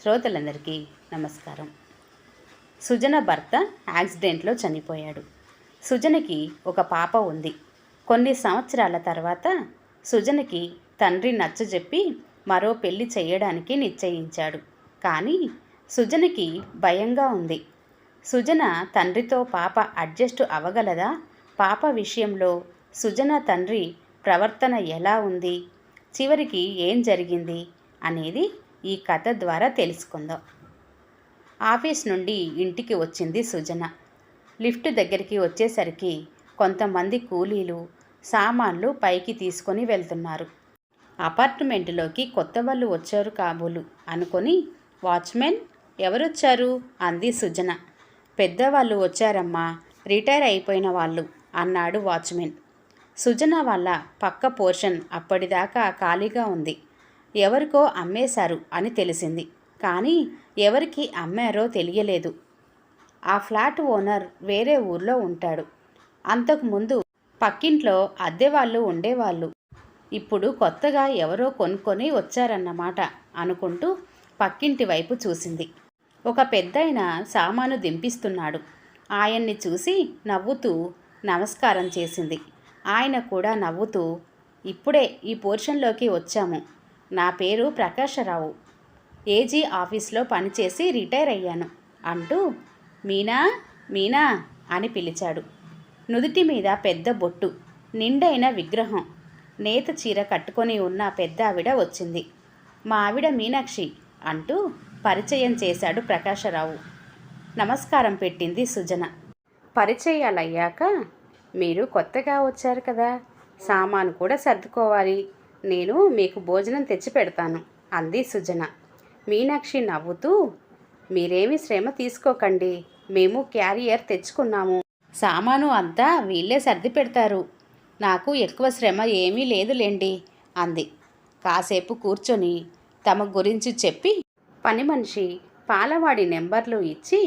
శ్రోతలందరికీ నమస్కారం. సుజన భర్త యాక్సిడెంట్లో చనిపోయాడు. సుజనకి ఒక పాప ఉంది. కొన్ని సంవత్సరాల తర్వాత సుజనకి తండ్రి నచ్చజెప్పి మరో పెళ్లి చేయడానికి నిశ్చయించాడు. కానీ సుజనకి భయంగా ఉంది. సుజన తండ్రితో పాప అడ్జస్ట్ అవ్వగలదా? పాప విషయంలో సుజన తండ్రి ప్రవర్తన ఎలా ఉంది? చివరికి ఏం జరిగింది అనేది ఈ కథ ద్వారా తెలుసుకుందాం. ఆఫీస్ నుండి ఇంటికి వచ్చింది సుజన. లిఫ్ట్ దగ్గరికి వచ్చేసరికి కొంతమంది కూలీలు సామాన్లు పైకి తీసుకొని వెళ్తున్నారు. అపార్ట్మెంటులోకి కొత్త వాళ్ళు వచ్చారు కాబోలు అనుకొని, వాచ్మెన్ ఎవరొచ్చారు అంది సుజన. పెద్దవాళ్ళు వచ్చారమ్మా, రిటైర్ అయిపోయిన వాళ్ళు అన్నాడు వాచ్మెన్. సుజన వాళ్ళ పక్క పోర్షన్ అప్పటిదాకా ఖాళీగా ఉంది. ఎవరికో అమ్మేశారు అని తెలిసింది. కానీ ఎవరికి అమ్మారో తెలియలేదు. ఆ ఫ్లాట్ ఓనర్ వేరే ఊర్లో ఉంటాడు. అంతకుముందు పక్కింట్లో అద్దె వాళ్ళు ఉండేవాళ్ళు. ఇప్పుడు కొత్తగా ఎవరో కొనుక్కొని వచ్చారన్నమాట అనుకుంటూ పక్కింటి వైపు చూసింది. ఒక పెద్దాయన సామాను దింపిస్తున్నాడు. ఆయన్ని చూసి నవ్వుతూ నమస్కారం చేసింది. ఆయన కూడా నవ్వుతూ, ఇప్పుడే ఈ పోర్షన్లోకి వచ్చాము. నా పేరు ప్రకాశరావు. ఏజీ ఆఫీస్లో పనిచేసి రిటైర్ అయ్యాను అంటూ మీనా మీనా అని పిలిచాడు. నుదుటి మీద పెద్ద బొట్టు, నిండైన విగ్రహం, నేత చీర కట్టుకొని ఉన్న పెద్ద ఆవిడ వచ్చింది. మా ఆవిడ మీనాక్షి అంటూ పరిచయం చేశాడు ప్రకాశరావు. నమస్కారం పెట్టింది సుజన. పరిచయాలయ్యాక, మీరు కొత్తగా వచ్చారు కదా, సామాను కూడా సర్దుకోవాలి, నేను మీకు భోజనం తెచ్చి పెడతాను అంది సుజన. మీనాక్షి నవ్వుతూ, మీరేమీ శ్రమ తీసుకోకండి, మేము క్యారియర్ తెచ్చుకున్నాము, సామాను అంతా వీళ్ళే సర్ది పెడతారు, నాకు ఎక్కువ శ్రమ ఏమీ లేదులేండి అంది. కాసేపు కూర్చొని తమ గురించి చెప్పి పని మనిషి పాలవాడి నెంబర్లు ఇచ్చి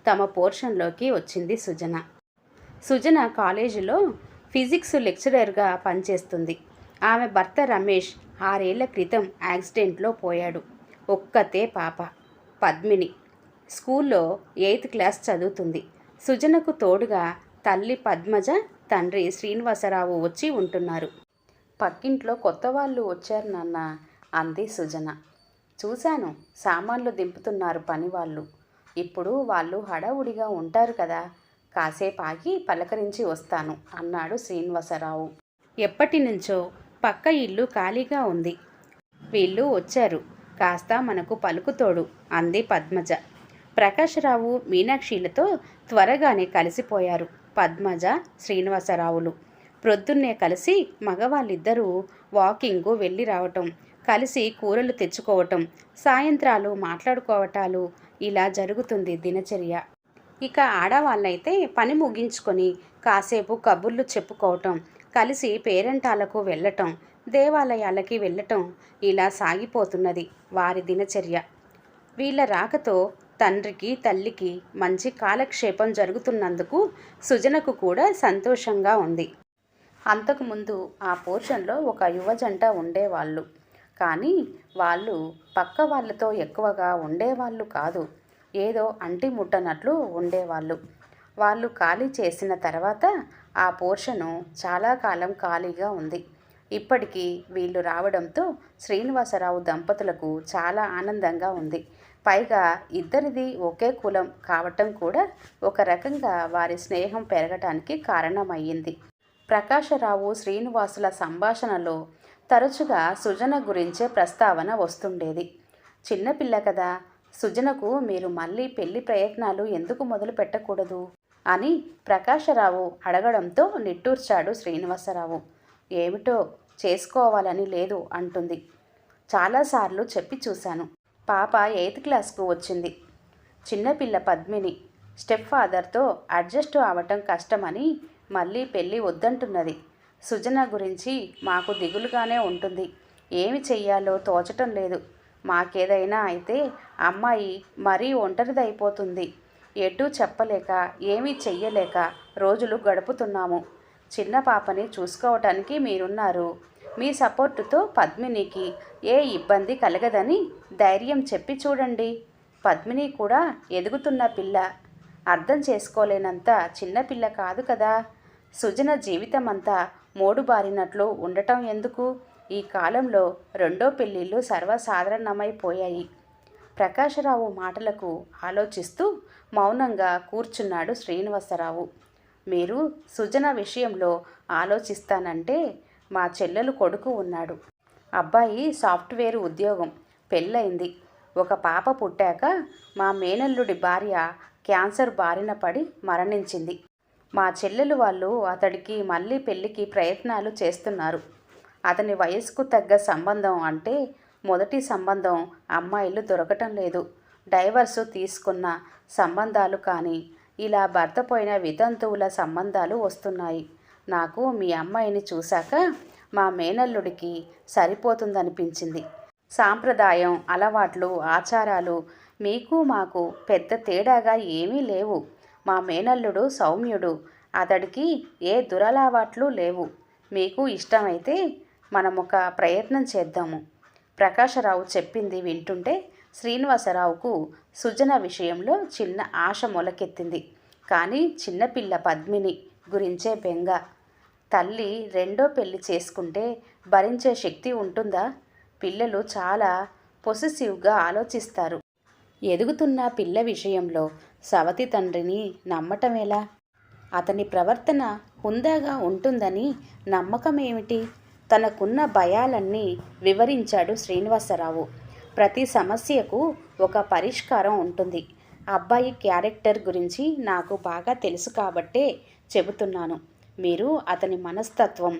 తమ పోర్షన్లోకి వచ్చింది సుజన. సుజన కాలేజీలో ఫిజిక్స్ లెక్చరర్గా పనిచేస్తుంది. ఆమె భర్త రమేష్ 6 ఏళ్ల క్రితం యాక్సిడెంట్లో పోయాడు. ఒక్కతే పాప పద్మిని. స్కూల్లో 8th క్లాస్ చదువుతుంది. సుజనకు తోడుగా తల్లి పద్మజ, తండ్రి శ్రీనివాసరావు వచ్చి ఉంటున్నారు. పక్కింట్లో కొత్త వాళ్ళు వచ్చారు నాన్న అంది సుజన. చూశాను, సామాన్లు దింపుతున్నారు పనివాళ్ళు. ఇప్పుడు వాళ్ళు హడావుడిగా ఉంటారు కదా, కాసేపు ఆగి పలకరించి వస్తాను అన్నాడు శ్రీనివాసరావు. ఎప్పటి నుంచో పక్క ఇల్లు ఖాళీగా ఉంది. వీళ్ళు వచ్చారు, కాస్త మనకు పలుకుతోడు అంది పద్మజ. ప్రకాశరావు మీనాక్షిలతో త్వరగానే కలిసిపోయారు పద్మజ, శ్రీనివాసరావులు. ప్రొద్దున్నే కలిసి మగవాళ్ళిద్దరూ వాకింగు వెళ్ళి రావటం, కలిసి కూరలు తెచ్చుకోవటం, సాయంత్రాలు మాట్లాడుకోవటాలు, ఇలా జరుగుతుంది దినచర్య. ఇక ఆడవాళ్ళైతే పని ముగించుకొని కాసేపు కబుర్లు చెప్పుకోవటం, కలిసి పేరంటాలకు వెళ్ళటం, దేవాలయాలకి వెళ్ళటం, ఇలా సాగిపోతున్నది వారి దినచర్య. వీళ్ళ రాకతో తండ్రికి తల్లికి మంచి కాలక్షేపం జరుగుతున్నందుకు సుజనకు కూడా సంతోషంగా ఉంది. అంతకుముందు ఆ పోర్షన్లో ఒక యువజంట ఉండేవాళ్ళు. కానీ వాళ్ళు పక్క వాళ్ళతో ఎక్కువగా ఉండేవాళ్ళు కాదు, ఏదో అంటి ముట్టనట్లు ఉండేవాళ్ళు. వాళ్ళు ఖాళీ చేసిన తర్వాత ఆ పోర్షను చాలా కాలం ఖాళీగా ఉంది. ఇప్పటికీ వీళ్ళు రావడంతో శ్రీనివాసరావు దంపతులకు చాలా ఆనందంగా ఉంది. పైగా ఇద్దరిది ఒకే కులం కావటం కూడా ఒక రకంగా వారి స్నేహం పెరగటానికి కారణమయ్యింది. ప్రకాశరావు శ్రీనివాసుల సంభాషణలో తరచుగా సుజన గురించే ప్రస్తావన వస్తుండేది. చిన్నపిల్ల కదా, సుజనకు మీరు మళ్ళీ పెళ్లి ప్రయత్నాలు ఎందుకు మొదలు పెట్టకూడదు అని ప్రకాశరావు అడగడంతో నిట్టూర్చాడు శ్రీనివాసరావు. ఏమిటో చేసుకోవాలని లేదు అంటుంది. చాలాసార్లు చెప్పి చూశాను. పాప 8th క్లాస్కు వచ్చింది. చిన్నపిల్ల పద్మిని స్టెప్ ఫాదర్తో అడ్జస్ట్ అవటం కష్టమని మళ్ళీ పెళ్ళి వద్దంటున్నది. సుజన గురించి మాకు దిగులుగానే ఉంటుంది. ఏమి చెయ్యాలో తోచటం లేదు. మాకేదైనా అయితే అమ్మాయి మరీ ఒంటరిదైపోతుంది. ఎటూ చెప్పలేక ఏమీ చెయ్యలేక రోజులు గడుపుతున్నాము. చిన్న పాపని చూసుకోవటానికి మీరున్నారు. మీ సపోర్టుతో పద్మినికి ఏ ఇబ్బంది కలగదని ధైర్యం చెప్పి చూడండి. పద్మిని కూడా ఎదుగుతున్న పిల్ల, అర్థం చేసుకోలేనంత చిన్నపిల్ల కాదు కదా. సుజన జీవితం అంతా మోడుబారినట్లు ఉండటం ఎందుకు? ఈ కాలంలో రెండో పెళ్ళిళ్ళు సర్వసాధారణమైపోయాయి. ప్రకాశరావు మాటలకు ఆలోచిస్తూ మౌనంగా కూర్చున్నాడు శ్రీనివాసరావు. మీరు సుజన విషయంలో ఆలోచిస్తానంటే మా చెల్లెలు కొడుకు ఉన్నాడు. అబ్బాయి సాఫ్ట్వేర్ ఉద్యోగం, పెళ్ళయింది. ఒక పాప పుట్టాక మా మేనల్లుడి భార్య క్యాన్సర్ బారిన పడి మరణించింది. మా చెల్లెలు వాళ్ళు అతడికి మళ్ళీ పెళ్ళికి ప్రయత్నాలు చేస్తున్నారు. అతని వయసుకు తగ్గ సంబంధం అంటే మొదటి సంబంధం అమ్మాయిలు దొరకటం లేదు. డైవర్సు తీసుకున్న సంబంధాలు కానీ ఇలా భర్త పోయిన వితంతువుల సంబంధాలు వస్తున్నాయి. నాకు మీ అమ్మాయిని చూశాక మా మేనల్లుడికి సరిపోతుందనిపించింది. సాంప్రదాయం, అలవాట్లు, ఆచారాలు మీకు మాకు పెద్ద తేడాగా ఏమీ లేవు. మా మేనల్లుడు సౌమ్యుడు, అతడికి ఏ దురలవాట్లు లేవు. మీకు ఇష్టమైతే మనం ఒక ప్రయత్నం చేద్దాము. ప్రకాశరావు చెప్పింది వింటుంటే శ్రీనివాసరావుకు సుజన విషయంలో చిన్న ఆశ మొలకెత్తింది. కానీ చిన్నపిల్ల పద్మిని గురించే బెంగ. తల్లి రెండో పెళ్లి చేసుకుంటే భరించే శక్తి ఉంటుందా? పిల్లలు చాలా పొసెసివ్గా ఆలోచిస్తారు. ఎదుగుతున్న పిల్ల విషయంలో సవతి తండ్రిని నమ్మటమేలా? అతని ప్రవర్తన హుందాగా ఉంటుందని నమ్మకం ఏమిటి? తనకున్న భయాలన్నీ వివరించాడు శ్రీనివాసరావు. ప్రతి సమస్యకు ఒక పరిష్కారం ఉంటుంది. అబ్బాయి క్యారెక్టర్ గురించి నాకు బాగా తెలుసు కాబట్టే చెబుతున్నాను. మీరు అతని మనస్తత్వం,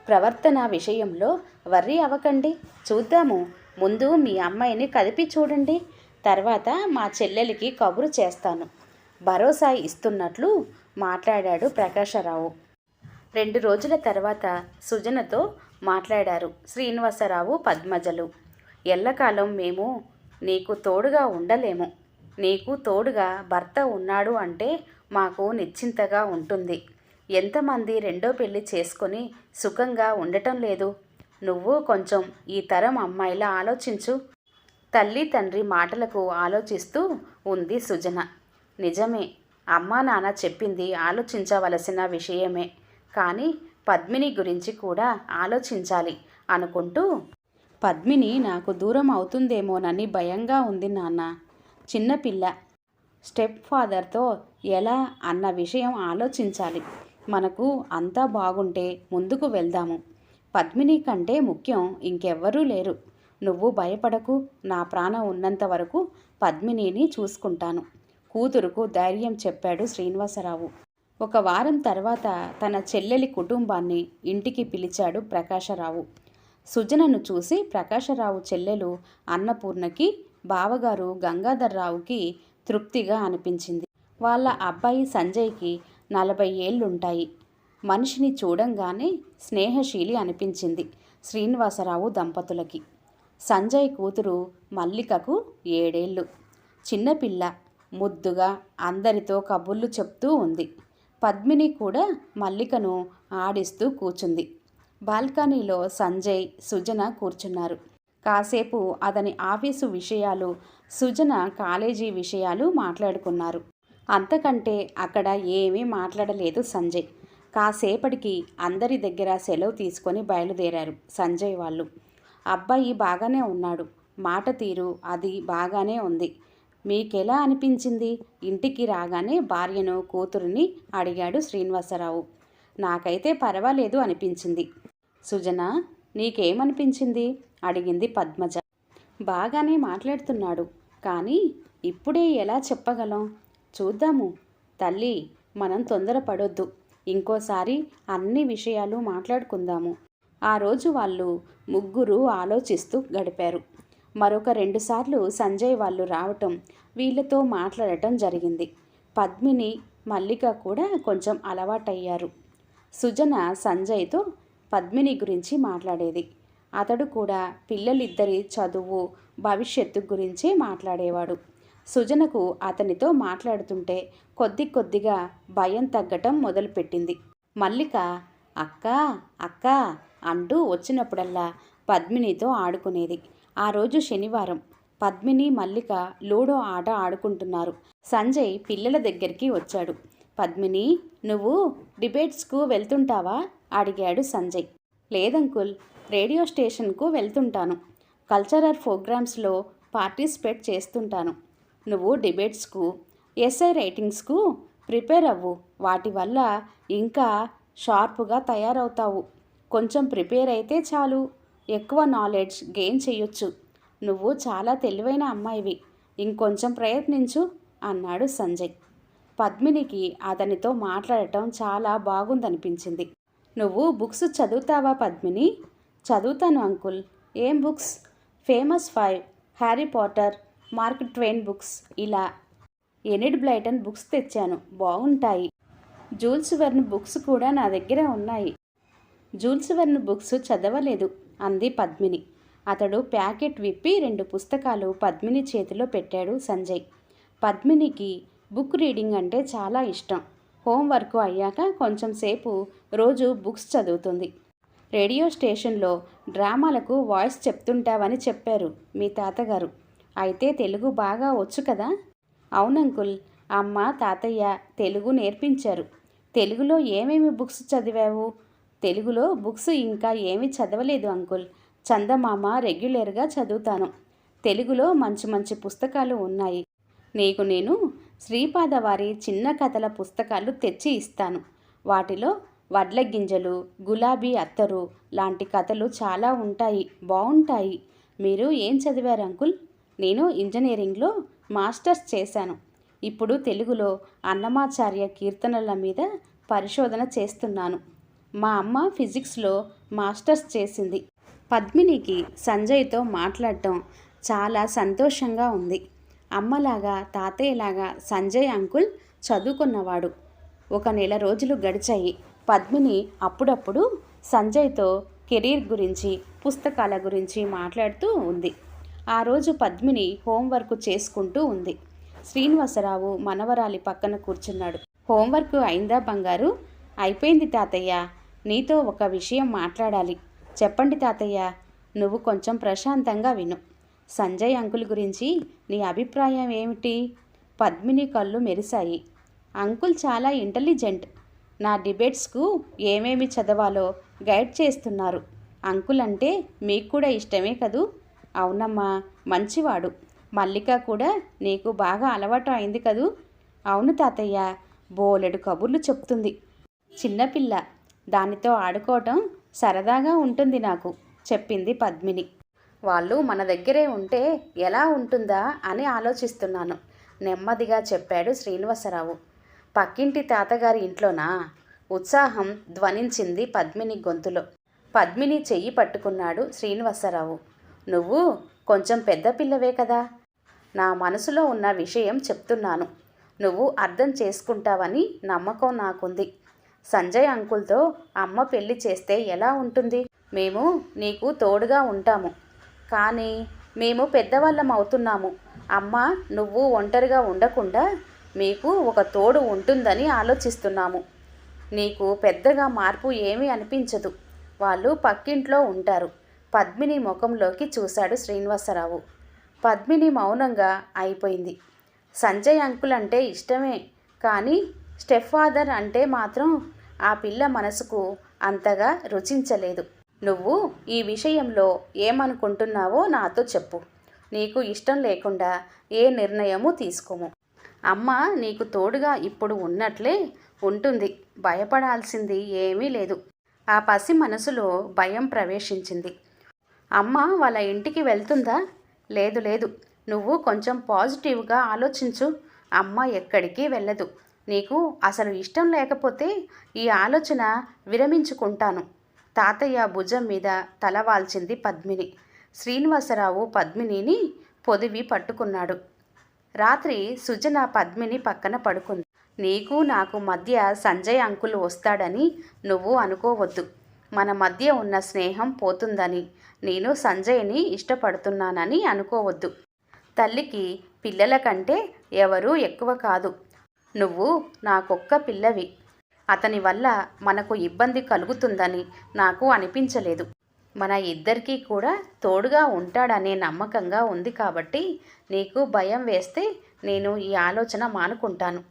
ప్రవర్తన విషయంలో వర్రీ అవ్వకండి. చూద్దాము. ముందు మీ అమ్మాయిని కదిపి చూడండి. తర్వాత మా చెల్లెలికి కబురు చేస్తాను. భరోసా ఇస్తున్నట్లు మాట్లాడాడు ప్రకాశరావు. 2 రోజుల తర్వాత సుజనతో మాట్లాడారు శ్రీనివాసరావు, పద్మజలు. ఎల్లకాలం మేము నీకు తోడుగా ఉండలేము. నీకు తోడుగా భర్త ఉన్నాడు అంటే మాకు నిశ్చింతగా ఉంటుంది. ఎంతమంది రెండో పెళ్లి చేసుకొని సుఖంగా ఉండటం లేదు. నువ్వు కొంచెం ఈ తరం అమ్మాయిలా ఆలోచించు. తల్లి తండ్రి మాటలకు ఆలోచిస్తూ ఉంది సుజన. నిజమే, అమ్మా నాన్న చెప్పింది ఆలోచించవలసిన విషయమే. కానీ పద్మిని గురించి కూడా ఆలోచించాలి అనుకుంటూ, పద్మిని నాకు దూరం అవుతుందేమోనని భయంగా ఉంది నాన్న. చిన్నపిల్ల, స్టెప్ ఫాదర్తో ఎలా అన్న విషయం ఆలోచించాలి. మనకు అంతా బాగుంటే ముందుకు వెళ్దాము. పద్మిని కంటే ముఖ్యం ఇంకెవ్వరూ లేరు. నువ్వు భయపడకు. నా ప్రాణం ఉన్నంత వరకు పద్మినిని చూసుకుంటాను. కూతురుకు ధైర్యం చెప్పాడు శ్రీనివాసరావు. 1 వారం తర్వాత తన చెల్లెలి కుటుంబాన్ని ఇంటికి పిలిచాడు ప్రకాశరావు. సుజనను చూసి ప్రకాశరావు చెల్లెలు అన్నపూర్ణకి, బావగారు గంగాధర్రావుకి తృప్తిగా అనిపించింది. వాళ్ళ అబ్బాయి సంజయ్కి 40 ఏళ్లుంటాయి. మనిషిని చూడంగానే స్నేహశీలి అనిపించింది శ్రీనివాసరావు దంపతులకి. సంజయ్ కూతురు మల్లికకు 7 ఏళ్ళు. చిన్నపిల్ల, ముద్దుగా అందరితో కబుర్లు చెప్తూ ఉంది. పద్మిని కూడా మల్లికను ఆడిస్తూ కూర్చుంది. బాల్కనీలో సంజయ్, సుజన కూర్చున్నారు. కాసేపు అతని ఆఫీసు విషయాలు, సుజన కాలేజీ విషయాలు మాట్లాడుకున్నారు. అంతకంటే అక్కడ ఏమీ మాట్లాడలేదు సంజయ్. కాసేపటికి అందరి దగ్గర సెలవు తీసుకొని బయలుదేరారు సంజయ్ వాళ్ళు. అబ్బాయి బాగానే ఉన్నాడు. మాట తీరు అది బాగానే ఉంది. మీకెలా అనిపించింది? ఇంటికి రాగానే భార్యను, కూతురిని అడిగాడు శ్రీనివాసరావు. నాకైతే పర్వాలేదు అనిపించింది. సుజన, నీకేమనిపించింది? అడిగింది పద్మజ. బాగానే మాట్లాడుతున్నాడు, కానీ ఇప్పుడే ఎలా చెప్పగలం? చూద్దాము. తల్లి, మనం తొందరపడొద్దు. ఇంకోసారి అన్ని విషయాలు మాట్లాడుకుందాము. ఆ రోజు వాళ్ళు ముగ్గురు ఆలోచిస్తూ గడిపారు. మరొక 2 సార్లు సంజయ్ వాళ్ళు రావటం, వీళ్ళతో మాట్లాడటం జరిగింది. పద్మిని, మల్లిక కూడా కొంచెం అలవాటయ్యారు. సుజన సంజయ్తో పద్మిని గురించి మాట్లాడేది. అతడు కూడా పిల్లలిద్దరి చదువు, భవిష్యత్తు గురించే మాట్లాడేవాడు. సుజనకు అతనితో మాట్లాడుతుంటే కొద్దిగా భయం తగ్గటం మొదలుపెట్టింది. మల్లిక అక్కా అక్కా అంటూ వచ్చినప్పుడల్లా పద్మినితో ఆడుకునేది. ఆ రోజు శనివారం. పద్మిని, మల్లిక లూడో ఆట ఆడుకుంటున్నారు. సంజయ్ పిల్లల దగ్గరికి వచ్చాడు. పద్మిని, నువ్వు డిబేట్స్కు వెళ్తుంటావా? అడిగాడు సంజయ్. లేదంకుల్, రేడియో స్టేషన్కు వెళ్తుంటాను. కల్చరల్ ప్రోగ్రామ్స్లో పార్టిసిపేట్ చేస్తుంటాను. నువ్వు డిబేట్స్కు, ఎస్ఐ రైటింగ్స్కు ప్రిపేర్ అవ్వు. వాటి వల్ల ఇంకా షార్ప్గా తయారవుతావు. కొంచెం ప్రిపేర్ అయితే చాలు, ఎక్కువ నాలెడ్జ్ గెయిన్ చేయొచ్చు. నువ్వు చాలా తెలివైన అమ్మాయివి, ఇంకొంచెం ప్రయత్నించు అన్నాడు సంజయ్. పద్మినికి అతనితో మాట్లాడటం చాలా బాగుందనిపించింది. నువ్వు బుక్స్ చదువుతావా పద్మిని? చదువుతాను అంకుల్. ఏం books? Famous 5, Harry Potter, mark Twain books, ఇలా. ఎనిడ్ బ్లైటన్ బుక్స్ తెచ్చాను, బాగుంటాయి. జూల్స్ వెర్న్ బుక్స్ కూడా నా దగ్గర ఉన్నాయి. జూల్స్ వెర్న్ బుక్స్ చదవలేదు అంది పద్మిని. అతడు ప్యాకెట్ విప్పి 2 పుస్తకాలు పద్మిని చేతిలో పెట్టాడు సంజయ్. పద్మినికి బుక్ రీడింగ్ అంటే చాలా ఇష్టం. హోంవర్క్ అయ్యాక కొంచెం సేపు రోజు బుక్స్ చదువుతుంది. రేడియో స్టేషన్లో డ్రామాలకు వాయిస్ చెప్తుంటావని చెప్పారు మీ తాతగారు. అయితే తెలుగు బాగా వచ్చు కదా? అవునంకుల్, అమ్మ తాతయ్య తెలుగు నేర్పించారు. తెలుగులో ఏమేమి బుక్స్ చదివావు? తెలుగులో బుక్స్ ఇంకా ఏమీ చదవలేదు అంకుల్. చందమామ రెగ్యులర్గా చదువుతాను. తెలుగులో మంచి మంచి పుస్తకాలు ఉన్నాయి. నీకు నేను శ్రీపాద వారి చిన్న కథల పుస్తకాలు తెచ్చి ఇస్తాను. వాటిలో వడ్ల గింజలు, గులాబీ అత్తరు లాంటి కథలు చాలా ఉంటాయి, బాగుంటాయి. మీరు ఏం చదివారు అంకుల్? నేను ఇంజనీరింగ్లో మాస్టర్స్ చేశాను. ఇప్పుడు తెలుగులో అన్నమాచార్య కీర్తనల మీద పరిశోధన చేస్తున్నాను. మా అమ్మ ఫిజిక్స్లో మాస్టర్స్ చేసింది. పద్మినికి సంజయ్తో మాట్లాడటం చాలా సంతోషంగా ఉంది. అమ్మలాగా తాతయ్యలాగా సంజయ్ అంకుల్ చదువుకున్నవాడు. 1 నెల రోజులు గడిచాయి. పద్మిని అప్పుడప్పుడు సంజయ్తో కెరీర్ గురించి, పుస్తకాల గురించి మాట్లాడుతూ ఉంది. ఆ రోజు పద్మిని హోంవర్క్ చేసుకుంటూ ఉంది. శ్రీనివాసరావు మనవరాలి పక్కన కూర్చున్నాడు. హోంవర్క్ అయిందా బంగారు? అయిపోయింది తాతయ్య. నీతో ఒక విషయం మాట్లాడాలి. చెప్పండి తాతయ్య. నువ్వు కొంచెం ప్రశాంతంగా విను. సంజయ్ అంకుల్ గురించి నీ అభిప్రాయం ఏమిటి? పద్మిని కళ్ళు మెరిశాయి. అంకుల్ చాలా ఇంటెలిజెంట్. నా డిబేట్స్కు ఏమేమి చదవాలో గైడ్ చేస్తున్నారు. అంకుల్ అంటే మీకు కూడా ఇష్టమే కదూ? అవునమ్మా, మంచివాడు. మల్లిక కూడా నీకు బాగా అలవాటు అయింది కదూ? అవును తాతయ్య, బోలెడు కబుర్లు చెప్తుంది. చిన్నపిల్ల, దానితో ఆడుకోవటం సరదాగా ఉంటుంది నాకు, చెప్పింది పద్మిని. వాళ్ళు మన దగ్గరే ఉంటే ఎలా ఉంటుందా అని ఆలోచిస్తున్నాను, నెమ్మదిగా చెప్పాడు శ్రీనివాసరావు. పక్కింటి తాతగారి ఇంట్లోనా? ఉత్సాహం ధ్వనించింది పద్మిని గొంతులో. పద్మిని చెయ్యి పట్టుకున్నాడు శ్రీనివాసరావు. నువ్వు కొంచెం పెద్ద పిల్లవే కదా, నా మనసులో ఉన్న విషయం చెప్తున్నాను. నువ్వు అర్థం చేసుకుంటావని నమ్మకం నాకుంది. సంజయ్ అంకుల్తో అమ్మ పెళ్లి చేస్తే ఎలా ఉంటుంది? మేము నీకు తోడుగా ఉంటాము, కానీ మేము పెద్దవాళ్ళం అవుతున్నాము. అమ్మ నువ్వు ఒంటరిగా ఉండకుండా మీకు ఒక తోడు ఉంటుందని ఆలోచిస్తున్నాము. నీకు పెద్దగా మార్పు ఏమీ అనిపించదు. వాళ్ళు పక్కింట్లో ఉంటారు. పద్మిని ముఖంలోకి చూశాడు శ్రీనివాసరావు. పద్మిని మౌనంగా అయిపోయింది. సంజయ్ అంకుల్ అంటే ఇష్టమే, కానీ స్టెప్ ఫాదర్ అంటే మాత్రం ఆ పిల్ల మనసుకు అంతగా రుచించలేదు. నువ్వు ఈ విషయంలో ఏమనుకుంటున్నావో నాతో చెప్పు. నీకు ఇష్టం లేకుండా ఏ నిర్ణయము తీసుకోము. అమ్మ నీకు తోడుగా ఇప్పుడు ఉన్నట్లే ఉంటుంది. భయపడాల్సింది ఏమీ లేదు. ఆ పసి మనసులో భయం ప్రవేశించింది. అమ్మ వాళ్ళ ఇంటికి వెళ్తుందా? లేదు లేదు, నువ్వు కొంచెం పాజిటివ్గా ఆలోచించు. అమ్మ ఎక్కడికి వెళ్ళదు. నీకు అసలు ఇష్టం లేకపోతే ఈ ఆలోచన విరమించుకుంటాను. తాతయ్య భుజం మీద తలవాల్చింది పద్మిని. శ్రీనివాసరావు పద్మినిని పొదివి పట్టుకున్నాడు. రాత్రి సుజన పద్మిని పక్కన పడుకుంది. నీకు నాకు మధ్య సంజయ్ అంకుల్ వస్తాడని నువ్వు అనుకోవద్దు. మన మధ్య ఉన్న స్నేహం పోతుందని, నేను సంజయ్ని ఇష్టపడుతున్నానని అనుకోవద్దు. తల్లికి పిల్లల కంటే ఎవరూ ఎక్కువ కాదు. నువ్వు నాకొక్క పిల్లవి. అతని వల్ల మనకు ఇబ్బంది కలుగుతుందని నాకు అనిపించలేదు. మన ఇద్దరికీ కూడా తోడుగా ఉంటాడనే నమ్మకంగా ఉంది కాబట్టి నీకు భయం వేస్తే నేను ఈ ఆలోచన మానుకుంటాను.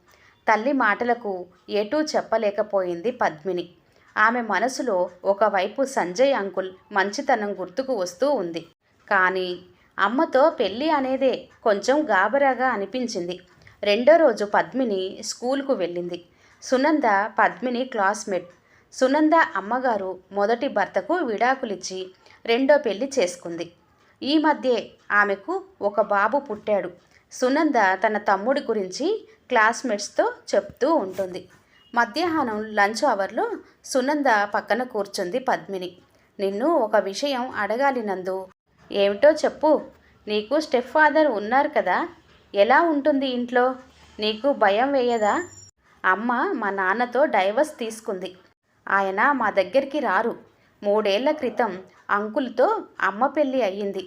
తల్లి మాటలకు ఎటూ చెప్పలేకపోయింది పద్మిని. ఆమె మనసులో ఒకవైపు సంజయ్ అంకుల్ మంచితనం గుర్తుకు వస్తూ ఉంది. కానీ అమ్మతో పెళ్ళి అనేదే కొంచెం గాబరాగా అనిపించింది. రెండో రోజు పద్మిని స్కూల్కు వెళ్ళింది. సునంద పద్మిని క్లాస్మేట్. సునంద అమ్మగారు మొదటి భర్తకు విడాకులిచ్చి రెండో పెళ్లి చేసుకుంది. ఈ మధ్యే ఆమెకు ఒక బాబు పుట్టాడు. సునంద తన తమ్ముడి గురించి క్లాస్మేట్స్తో చెప్తూ ఉంటుంది. మధ్యాహ్నం లంచ్ అవర్లో సునంద పక్కన కూర్చుంది పద్మిని. నిన్ను ఒక విషయం అడగాలి నందు. ఏమిటో చెప్పు. నీకు స్టెప్ ఫాదర్ ఉన్నారు కదా, ఎలా ఉంటుంది ఇంట్లో? నీకు భయం వేయదా? అమ్మ మా నాన్నతో డైవర్స్ తీసుకుంది. ఆయన మా దగ్గరికి రారు. 3 ఏళ్ల క్రితం అంకుల్తో అమ్మ పెళ్ళి అయ్యింది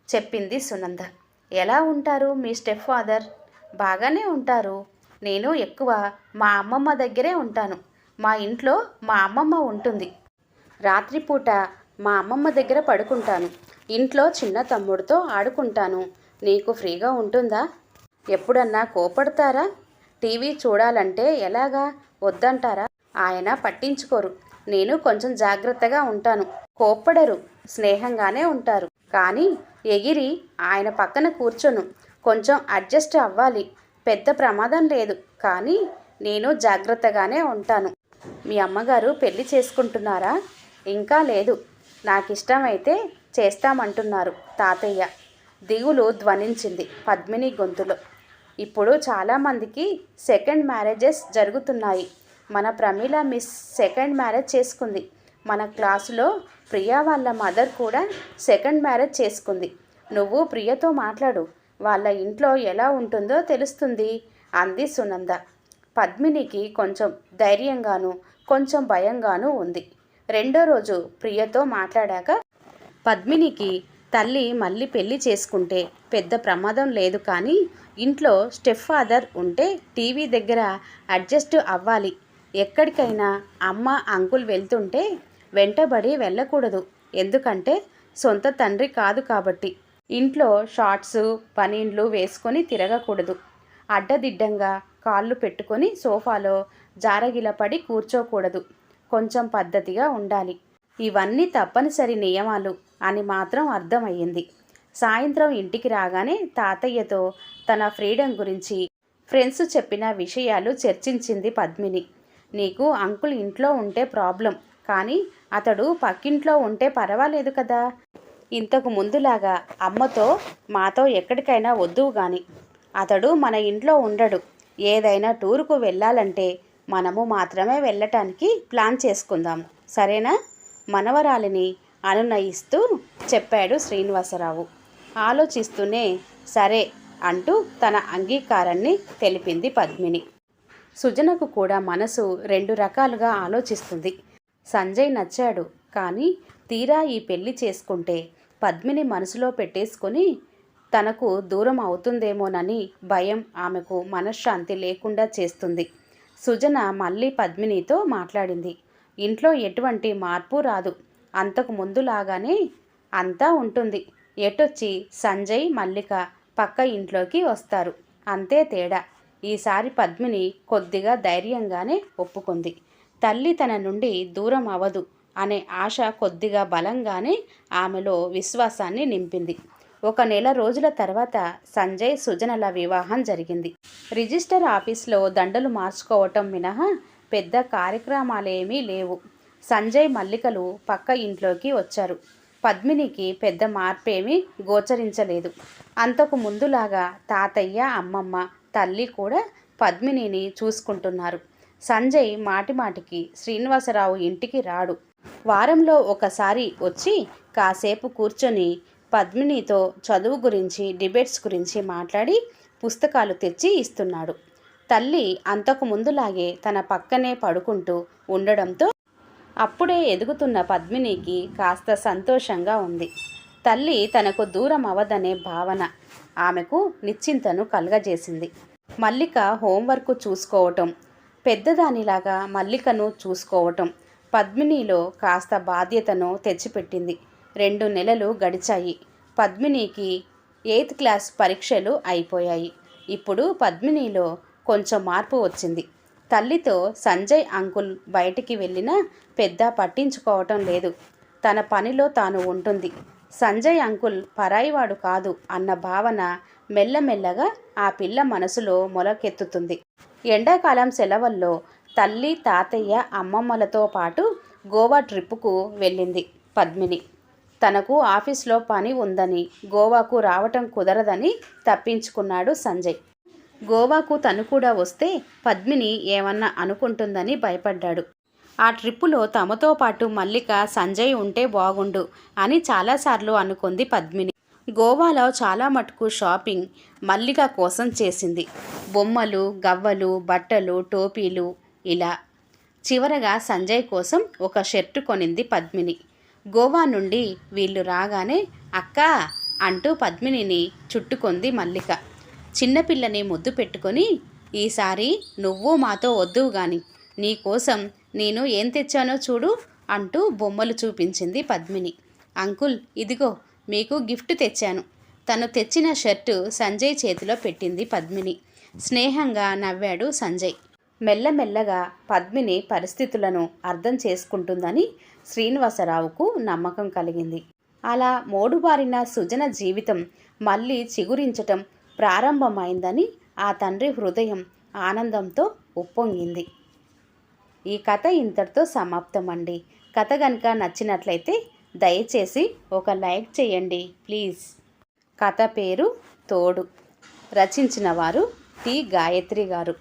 చెప్పింది సునంద. ఎలా ఉంటారు మీ స్టెప్ ఫాదర్? బాగానే ఉంటారు. నేను ఎక్కువ మా అమ్మమ్మ దగ్గరే ఉంటాను. మా ఇంట్లో మా అమ్మమ్మ ఉంటుంది. రాత్రిపూట మా అమ్మమ్మ దగ్గర పడుకుంటాను. ఇంట్లో చిన్న తమ్ముడితో ఆడుకుంటాను. నీకు ఫ్రీగా ఉంటుందా? ఎప్పుడన్నా కోపడతారా? టీవీ చూడాలంటే ఎలాగా? వద్దంటారా? ఆయన పట్టించుకోరు. నేను కొంచెం జాగ్రత్తగా ఉంటాను. కోప్పడరు, స్నేహంగానే ఉంటారు. కానీ ఎగిరి ఆయన పక్కన కూర్చొను. కొంచెం అడ్జస్ట్ అవ్వాలి. పెద్ద ప్రమాదం లేదు, కానీ నేను జాగ్రత్తగానే ఉంటాను. మీ అమ్మగారు పెళ్లి చేసుకుంటున్నారా? ఇంకా లేదు. నాకిష్టమైతే చేస్తామంటున్నారు తాతయ్య. దిగులు ధ్వనించింది పద్మిని గొంతులో. ఇప్పుడు చాలామందికి సెకండ్ మ్యారేజెస్ జరుగుతున్నాయి. మన ప్రమీల మిస్ సెకండ్ మ్యారేజ్ చేసుకుంది. మన క్లాసులో ప్రియా వాళ్ళ మదర్ కూడా సెకండ్ మ్యారేజ్ చేసుకుంది. నువ్వు ప్రియతో మాట్లాడు. వాళ్ళ ఇంట్లో ఎలా ఉంటుందో తెలుస్తుంది అంది సునంద. పద్మినికి కొంచెం ధైర్యంగాను కొంచెం భయంగానూ ఉంది. రెండో రోజు ప్రియతో మాట్లాడాక పద్మినికి తల్లి మళ్ళీ పెళ్లి చేసుకుంటే పెద్ద ప్రమాదం లేదు, కానీ ఇంట్లో స్టెప్ ఫాదర్ ఉంటే టీవీ దగ్గర అడ్జస్ట్ అవ్వాలి. ఎక్కడికైనా అమ్మ అంకుల్ వెళ్తుంటే వెంటబడి వెళ్ళకూడదు. ఎందుకంటే సొంత తండ్రి కాదు కాబట్టి. ఇంట్లో షార్ట్స్ పనీన్లు వేసుకొని తిరగకూడదు. అడ్డదిడ్డంగా కాళ్ళు పెట్టుకొని సోఫాలో జారగిలపడి కూర్చోకూడదు. కొంచెం పద్ధతిగా ఉండాలి. ఇవన్నీ తప్పనిసరి నియమాలు అని మాత్రం అర్థమయ్యింది. సాయంత్రం ఇంటికి రాగానే తాతయ్యతో తన ఫ్రీడమ్ గురించి ఫ్రెండ్స్ చెప్పిన విషయాలు చర్చించింది పద్మిని. నీకు అంకుల్ ఇంట్లో ఉంటే ప్రాబ్లం, కానీ అతడు పక్కింట్లో ఉంటే పర్వాలేదు కదా. ఇంతకు ముందులాగా అమ్మతో మాతో ఎక్కడికైనా వద్దువు గాని. అతడు మన ఇంట్లో ఉండడు. ఏదైనా టూరుకు వెళ్ళాలంటే మనము మాత్రమే వెళ్ళటానికి ప్లాన్ చేసుకుందాము, సరేనా? మనవరాలిని అనునయిస్తూ చెప్పాడు శ్రీనివాసరావు. ఆలోచిస్తూనే సరే అంటూ తన అంగీకారాన్ని తెలిపింది పద్మిని. సుజనకు కూడా మనసు 2 రకాలుగా ఆలోచిస్తుంది. సంజయ్ నచ్చాడు, కానీ తీరా ఈ పెళ్లి చేసుకుంటే పద్మిని మనసులో పెట్టేసుకొని తనకు దూరం అవుతుందేమోనని భయం ఆమెకు మనశ్శాంతి లేకుండా చేస్తుంది. సుజన మళ్ళీ పద్మినితో మాట్లాడింది. ఇంట్లో ఎటువంటి మార్పు రాదు. అంతకు ముందులాగానే అంతా ఉంటుంది. ఎటొచ్చి సంజయ్ మల్లిక పక్క ఇంట్లోకి వస్తారు, అంతే తేడా. ఈసారి పద్మిని కొద్దిగా ధైర్యంగానే ఒప్పుకుంది. తల్లి తన నుండి దూరం అవదు అనే ఆశ కొద్దిగా బలంగానే ఆమెలో విశ్వాసాన్ని నింపింది. 1 నెల రోజుల తర్వాత సంజయ్ సుజనల వివాహం జరిగింది. రిజిస్టర్ ఆఫీస్లో దండలు మార్చుకోవటం మినహా పెద్ద కార్యక్రమాలేమీ లేవు. సంజయ్ మల్లికలు పక్క ఇంట్లోకి వచ్చారు. పద్మినికి పెద్ద మార్పేమీ గోచరించలేదు. అంతకు ముందులాగా తాతయ్య, అమ్మమ్మ, తల్లి కూడా పద్మినిని చూసుకుంటున్నారు. సంజయ్ మాటిమాటికి శ్రీనివాసరావు ఇంటికి రాడు. వారంలో ఒకసారి వచ్చి కాసేపు కూర్చొని పద్మినితో చదువు గురించి, డిబేట్స్ గురించి మాట్లాడి పుస్తకాలు తెచ్చి ఇస్తున్నాడు. తల్లి అంతకు ముందులాగే తన పక్కనే పడుకుంటూ ఉండడంతో అప్పుడే ఎదుగుతున్న పద్మినికి కాస్త సంతోషంగా ఉంది. తల్లి తనకు దూరం అవదనే భావన ఆమెకు నిశ్చింతను కలగజేసింది. మల్లిక హోంవర్క్ చూసుకోవటం, పెద్దదానిలాగా మల్లికను చూసుకోవటం పద్మినిలో కాస్త బాధ్యతను తెచ్చిపెట్టింది. 2 నెలలు గడిచాయి. పద్మినికి 8th క్లాస్ పరీక్షలు అయిపోయాయి. ఇప్పుడు పద్మినిలో కొంచెం మార్పు వచ్చింది. తల్లితో సంజయ్ అంకుల్ బయటికి వెళ్ళినా పెద్ద పట్టించుకోవటం లేదు. తన పనిలో తాను ఉంటుంది. సంజయ్ అంకుల్ పరాయివాడు కాదు అన్న భావన మెల్లమెల్లగా ఆ పిల్ల మనసులో మొలకెత్తుతుంది. ఎండాకాలం సెలవుల్లో తల్లి, తాతయ్య, అమ్మమ్మలతో పాటు గోవా ట్రిప్పుకు వెళ్ళింది పద్మిని. తనకు ఆఫీస్లో పని ఉందని, గోవాకు రావటం కుదరదని తప్పించుకున్నాడు సంజయ్. గోవాకు తను కూడా వస్తే పద్మిని ఏమన్నా అనుకుంటుందని భయపడ్డాడు. ఆ ట్రిప్పులో తమతో పాటు మల్లిక, సంజయ్ ఉంటే బాగుండు అని చాలాసార్లు అనుకుంది పద్మిని. గోవాలో చాలా మటుకు షాపింగ్ మల్లిక కోసం చేసింది. బొమ్మలు, గవ్వలు, బట్టలు, టోపీలు ఇలా. చివరగా సంజయ్ కోసం ఒక షర్టు కొనింది పద్మిని. గోవా నుండి వీళ్ళు రాగానే అక్కా అంటూ పద్మినిని చుట్టుకుంది మల్లిక. చిన్నపిల్లని ముద్దు పెట్టుకొని, ఈసారి నువ్వు మాతో వద్దువు గాని, నీకోసం నేను ఏం తెచ్చానో చూడు అంటూ బొమ్మలు చూపించింది పద్మిని. అంకుల్, ఇదిగో మీకు గిఫ్ట్ తెచ్చాను. తను తెచ్చిన షర్టు సంజయ్ చేతిలో పెట్టింది పద్మిని. స్నేహంగా నవ్వాడు సంజయ్. మెల్లమెల్లగా పద్మిని పరిస్థితులను అర్థం చేసుకుంటుందని శ్రీనివాసరావుకు నమ్మకం కలిగింది. అలా మోడుబారిన సుజన జీవితం మళ్ళీ చిగురించటం ప్రారంభమైందని ఆ తండ్రి హృదయం ఆనందంతో ఉప్పొంగింది. ఈ కథ ఇంతటితో సమాప్తమండి. కథ కనుక నచ్చినట్లయితే దయచేసి ఒక లైక్ చేయండి ప్లీజ్. కథ పేరు తోడు. రచించిన వారు టి. గాయత్రి గారు.